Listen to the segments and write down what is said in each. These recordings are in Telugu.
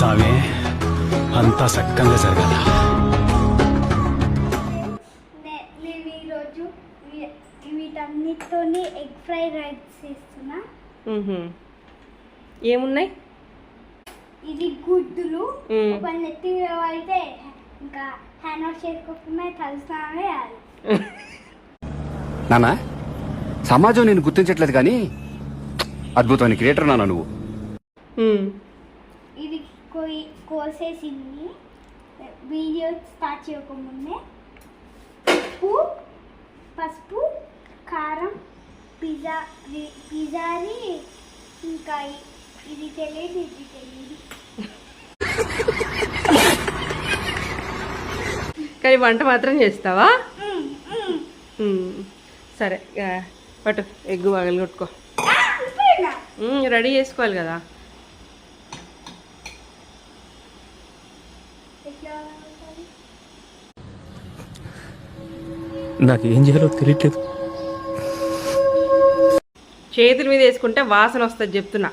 స్వామి అంతా సక్కంగా జరగాల. నేను ఈరోజు వీటన్నిటితోని ఎగ్ ఫ్రైడ్ రైస్ చేస్తున్నా. ఏమున్నాయి? ఇది గుడ్డులు ఒక నెత్తి అయితే ఇంకా హ్యాండ్ వాష్ చేసుకోకుండా తలస్నానమే వేయాలి. నాన్న, సమాజం నేను గుర్తించట్లేదు కానీ అద్భుతమైన క్రియేటర్ నాన్న నువ్వు. ఇది కోసేసింది వీడియో స్టార్ట్ చేయకముందే. పసుపు, కారం, పిజ్జాది ఇంకా ఇది తెలియదు. కానీ వంట మాత్రం చేస్తావా? సరే పట్టు, ఎగ్గు పగలు కొట్టుకో. రెడీ చేసుకోవాలి కదా. నాకేం చేయాలో తెలియట్లేదు. చేతుల మీద వేసుకుంటే వాసన వస్తుంది చెప్తున్నా.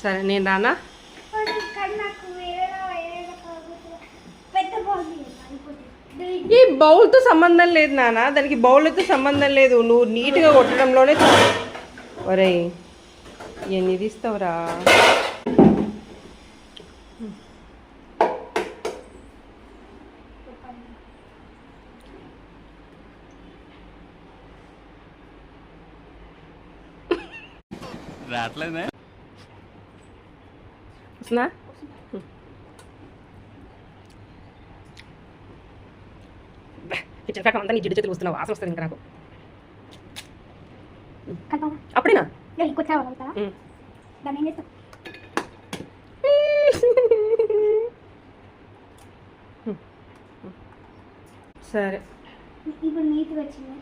సరే నేను రానా? ఈ బౌల్తో సంబంధం లేదు నాన్న, దానికి బౌల్తో సంబంధం లేదు. నువ్వు నీట్గా కొట్టడంలోనే. ఒరే ఎన్ని తీస్తావురా? రావట్లేదే వస్తుందా? కిచెన్ ఫ్యాక్ అంతా నీ జిడ్డు చేతులు వస్తున్నావు, వాసన వస్తుంది ఇంకా నాకు. అప్పుడేనా? సరే ఇప్పుడు నీట్గా వచ్చింది.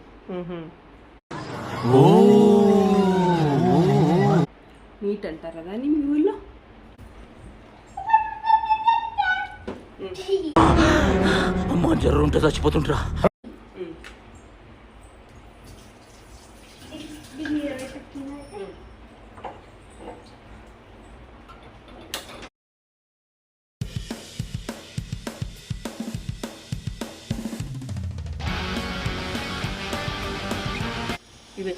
నీట్ అంటారు కదా మీ ఊళ్ళో? అమ్మా జ్వరం ఉంటే చచ్చిపోతుంటరా. ఇవే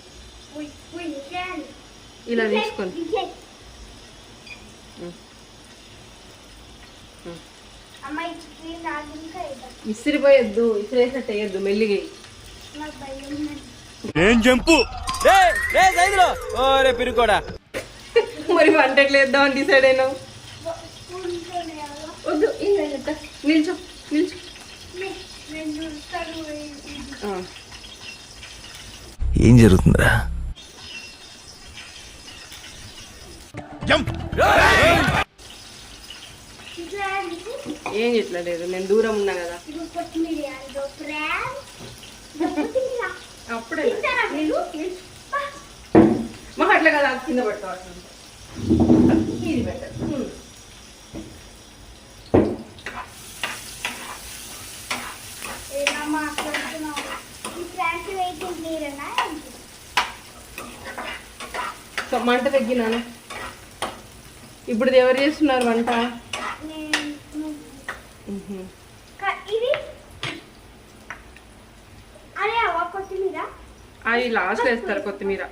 ఇలా తీసుకొని ఇసిరిపోయొద్దు, ఇసిరేసినట్టు వేయద్దు, మెల్లిగా. ఏం జంపు పిరుకోడా. మరి వంట ఎట్లా వేద్దామని డిసైడ్ అయినావు? వద్దు, నిల్చో నిల్చో. ఏం జరుగుతుందిరా? ఏం చెట్లా లేదు, నేను దూరం ఉన్నా కదా. అప్పుడే మా అట్లా కదా కింద పెడతావు. ఇది బెటర్. మంట తగ్గినాను. ఇప్పుడు ఎవరు చేస్తున్నారు వంట? అది లాస్ట్ వేస్తారు కొత్తిమీర.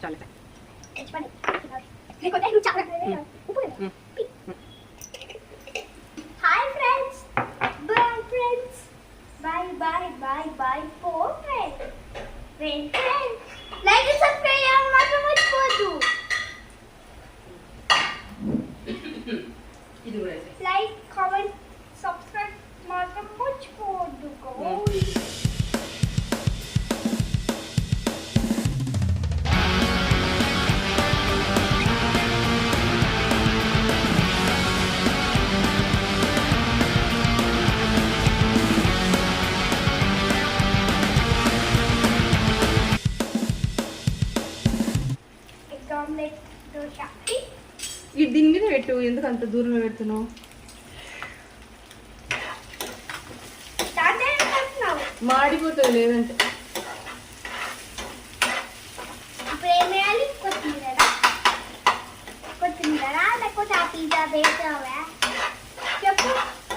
చాలా hi friends, bye friends, bye bye bye bye for friends. Like subscribe చేయడం మాత్రం మర్చిపోవద్దు. లైక్ కామెంట్ సబ్స్క్రైబ్ మాత్రం మర్చిపోవద్దు. ఇది దీని మీద పెట్టు, ఎందుకు అంత దూరంలో పెడుతున్నావు? మాడిపోతుంది లేదంటే. ఇప్పుడు ఏం వేయాలి? కొత్తిమీర. వేసావా చెప్పు.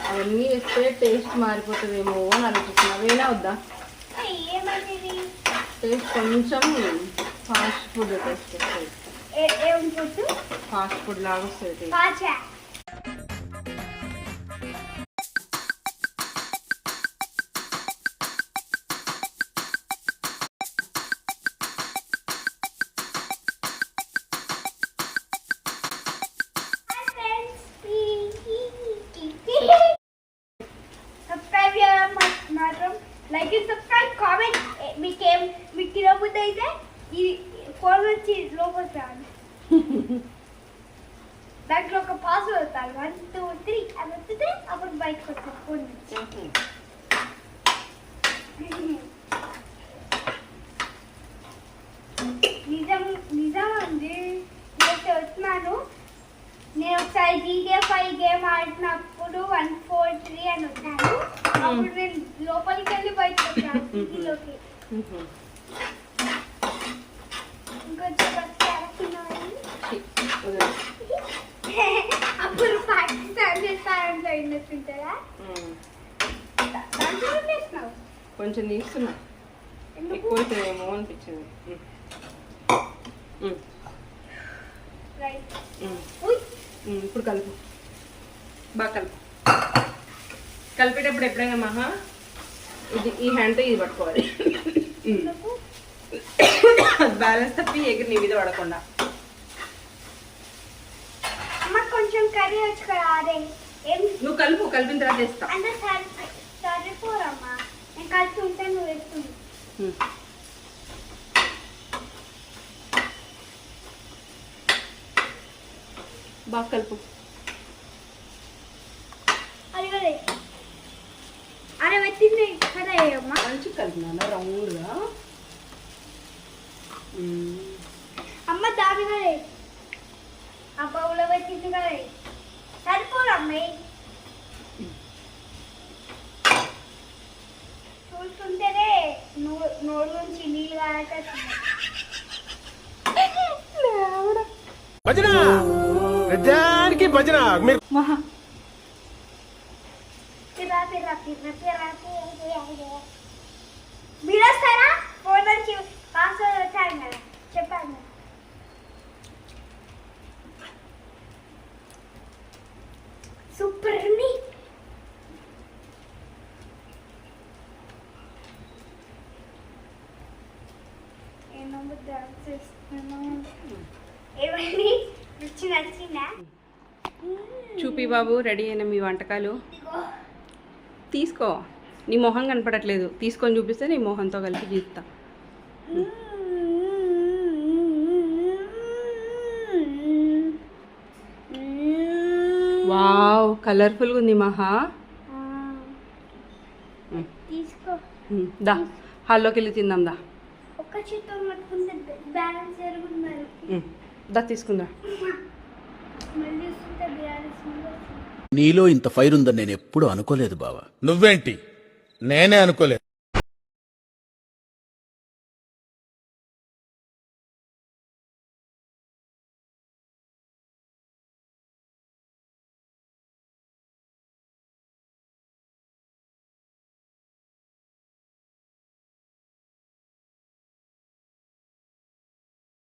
అవన్నీ వేస్తే టేస్ట్ మారిపోతుందేమో అని ఆలోచిస్తున్నా. వేనా వద్దా? ఏమైంది? టేస్ట్ కొంచెం ఫాస్ట్ ఫుడ్ టేస్ట్ వస్తుంది. ఏం ఫుడ్? ఫాస్ట్ ఫుడ్ లాగా వస్తుంది టేస్ట్. పాచా. సబ్స్క్రైబ్ చేయడం మాత్రం లైక్ సబ్స్క్రైబ్ కామెంట్ మీకు తినబుద్ధి అయితే ఈ ఫోన్ వచ్చి లోపలికి రాను. దాంట్లో ఒక పాస్వర్డ్ వస్తాను 1 2 3 అని వస్తుంది. అప్పుడు బయటకు వస్తాను ఫోన్ నుంచి. నిజం అండి. నేను వస్తున్నాను. నేను ఒకసారి GTA 5 గేమ్ ఆడినప్పుడు 1 4 3 అని వచ్చాను. అప్పుడు నేను లోపలికి వెళ్ళి బయటకు వచ్చాను ఇంటిలోకి. ఇంకొంచెం అప్పుడు పాకిస్తాన్ చేస్తారంటే అయినట్టుంటారా? దాంట్లో వేసినావు కొంచెం తీస్తున్నా, ఎక్కువ అవుతుందేమో అనిపించింది. రైట్. ఇప్పుడు కలుపు, బాగా కలుపు. కలిపేటప్పుడు ఎప్పుడైనా మహా ఇది ఈ హ్యాండ్తో ఇది పట్టుకోవాలి. బ్యాలెన్స్ తప్పి ఎగిరి నీ మీద పడకుండా. అమ్మ కొంచెం కర్రీ వచ్చి కదా. అదే ఏం నువ్వు కలుపు, కలిపిన తర్వాత వేస్తా. అంటే సరిపోరమ్మా. నేను కలిసి ఉంటే నువ్వు వేస్తుంది. బాగా కలుపు. అది కదా అరే పెట్టింది కదా అమ్మా. మంచి కలిపినా రౌండ్గా. అమ్మ దాని కదా ఆ బౌలో పెట్టింది కదా. సరిపోరమ్మాయి. చూస్తుంటేనే నోరు నుంచి నీళ్ళు కారక భజన నిజానికి భజన. మీరు మహా మీరు వస్తారా? ఫోన్ నుంచి పాస్వర్డ్ వచ్చాను కదా, చెప్పాను కదా. సూపర్ ఉంది. ఏమని రుచి నచ్చిందా? చూపి బాబు, రెడీ అయిన మీ వంటకాలు. తీసుకో, నీ మొహం కనపడట్లేదు. తీసుకొని చూపిస్తే నీ మొహంతో కలిపి తీస్తా. వావ్, కలర్ఫుల్గా ఉంది మహా. తీసుకో. దా హాల్లోకి వెళ్ళి తిందాం. దా ఒక్క చేత్తో పట్టుకుంటే బ్యాలెన్స్ జరుగుతున్నారు. దా తీసుకుందా. మళ్ళీ చూస్తుంటే బ్యాలెన్స్ నీలో ఇంత ఫైర్ ఉందని నేను ఎప్పుడు అనుకోలేదు బావా. నువ్వేంటి? నేనే అనుకోలేదు.